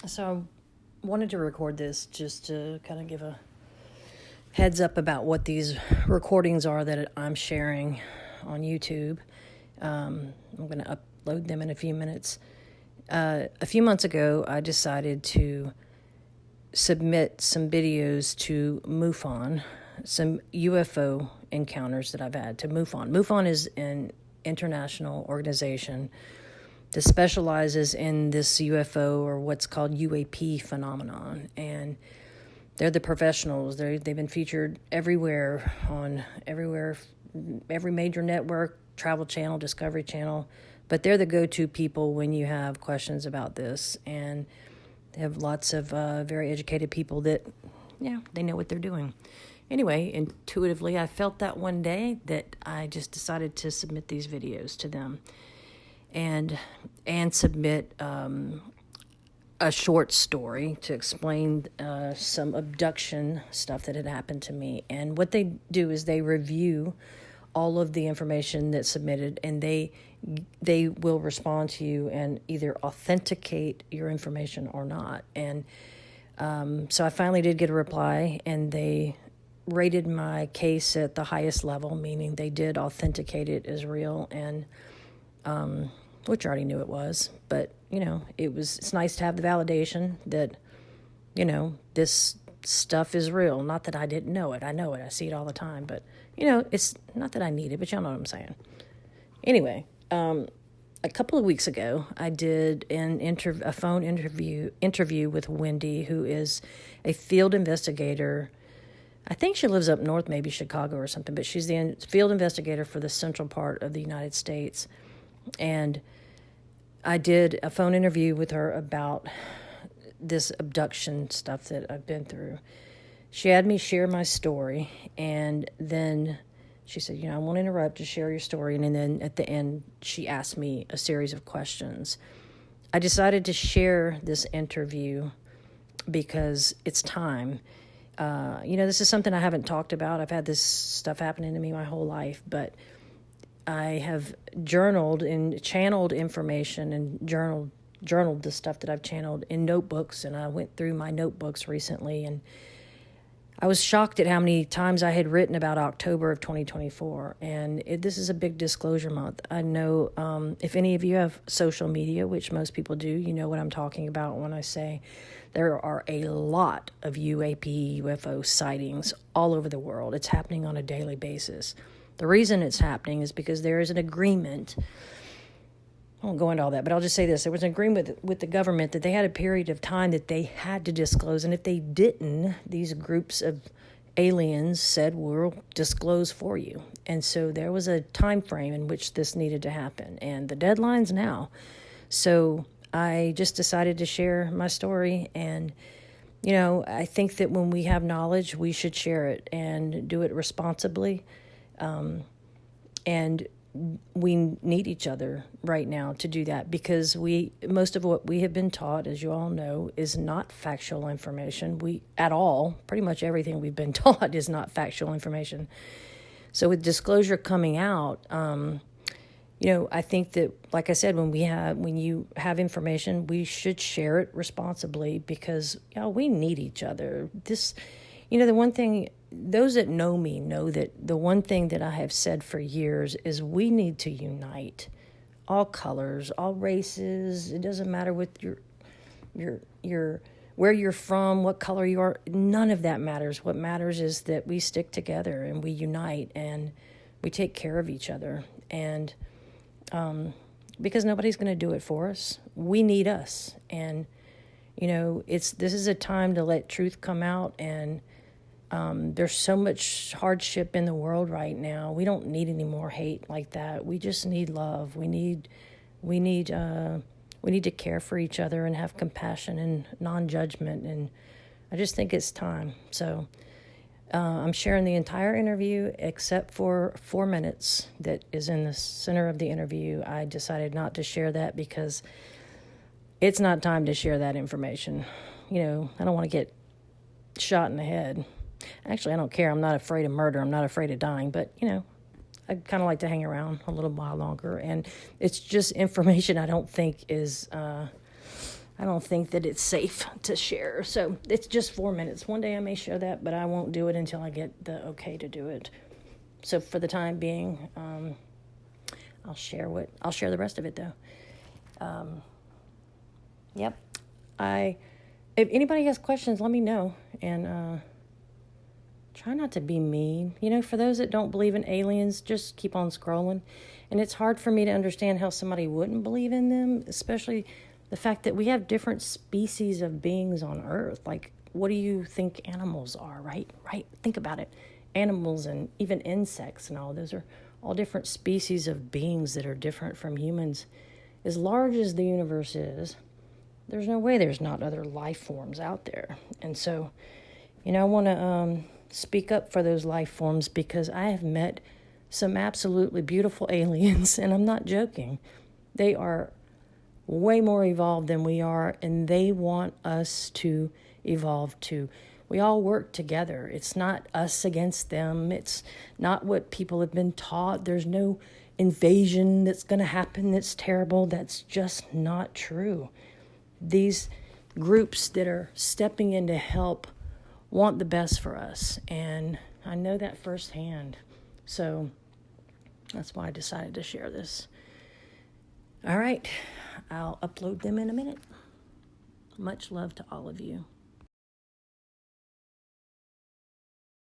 So I wanted to record this just to kind of give a heads up about what these recordings are that I'm sharing on YouTube. I'm going to upload them in a few minutes. A few months ago, I decided to submit some videos to MUFON, some UFO encounters that I've had to MUFON. MUFON is an international organization that specializes in this UFO or what's called UAP phenomenon. And they're the professionals. They've been featured everywhere, every major network, Travel Channel, Discovery Channel. But they're the go-to people when you have questions about this. And they have lots of very educated people that, they know what they're doing. Anyway, intuitively, I felt that one day that I just decided to submit these videos to them and submit a short story to explain some abduction stuff that had happened to me. And what they do is they review all of the information that's submitted, and they will respond to you and either authenticate your information or not. And so I finally did get a reply, and they rated my case at the highest level, meaning they did authenticate it as real, and which I already knew it was. But it's nice to have the validation that this stuff is real. Not that I didn't know it. I know it. I see it all the time. But it's not that I need it, but y'all know what I'm saying. Anyway, a couple of weeks ago, I did a phone interview with Wendy, who is a field investigator. I think she lives up north, maybe Chicago or something, but she's the field investigator for the central part of the United States. And I did a phone interview with her about this abduction stuff that I've been through. She had me share my story, and then she said, I won't interrupt, just share your story. And then at the end, she asked me a series of questions. I decided to share this interview because it's time. This is something I haven't talked about. I've had this stuff happening to me my whole life, but I have journaled and channeled information and journaled the stuff that I've channeled in notebooks, and I went through my notebooks recently, and I was shocked at how many times I had written about October of 2024, and this is a big disclosure month. I know if any of you have social media, which most people do, you know what I'm talking about when I say there are a lot of UAP, UFO sightings all over the world. It's happening on a daily basis. The reason it's happening is because there is an agreement. I won't go into all that, but I'll just say this. There was an agreement with the government that they had a period of time that they had to disclose. And if they didn't, these groups of aliens said, we'll disclose for you. And so there was a time frame in which this needed to happen. And the deadline's now. So I just decided to share my story. And, I think that when we have knowledge, we should share it and do it responsibly. And we need each other right now to do that, because most of what we have been taught, as you all know, is not factual information. Pretty much everything we've been taught is not factual information. So with disclosure coming out, I think that, like I said, when you have information, we should share it responsibly, because we need each other. The one thing, those that know me know that the one thing that I have said for years is we need to unite. All colors, all races. It doesn't matter what your where you're from, what color you are. None of that matters. What matters is that we stick together and we unite and we take care of each other. And because nobody's going to do it for us, we need us. And this is a time to let truth come out. And there's so much hardship in the world right now. We don't need any more hate like that. We just need love. We need to care for each other and have compassion and non-judgment. And I just think it's time. So I'm sharing the entire interview except for 4 minutes that is in the center of the interview. I decided not to share that because it's not time to share that information. I don't want to get shot in the head. Actually, I don't care. I'm not afraid of murder. I'm not afraid of dying. But, I kind of like to hang around a little while longer. And it's just information I don't think is I don't think that it's safe to share. So it's just 4 minutes. One day I may share that, but I won't do it until I get the okay to do it. So for the time being, I'll share the rest of it though. Yep. If anybody has questions, let me know. And try not to be mean. For those that don't believe in aliens, just keep on scrolling. And it's hard for me to understand how somebody wouldn't believe in them, especially the fact that we have different species of beings on Earth. Like, what do you think animals are, right? Right? Think about it. Animals and even insects and all, those are all different species of beings that are different from humans. As large as the universe is, there's no way there's not other life forms out there. And so, I want to speak up for those life forms, because I have met some absolutely beautiful aliens, and I'm not joking. They are way more evolved than we are, and they want us to evolve too. We all work together. It's not us against them. It's not what people have been taught. There's no invasion that's going to happen that's terrible. That's just not true. These groups that are stepping in to help want the best for us, and I know that firsthand. So that's why I decided to share this. All right, I'll upload them in a minute. Much love to all of you.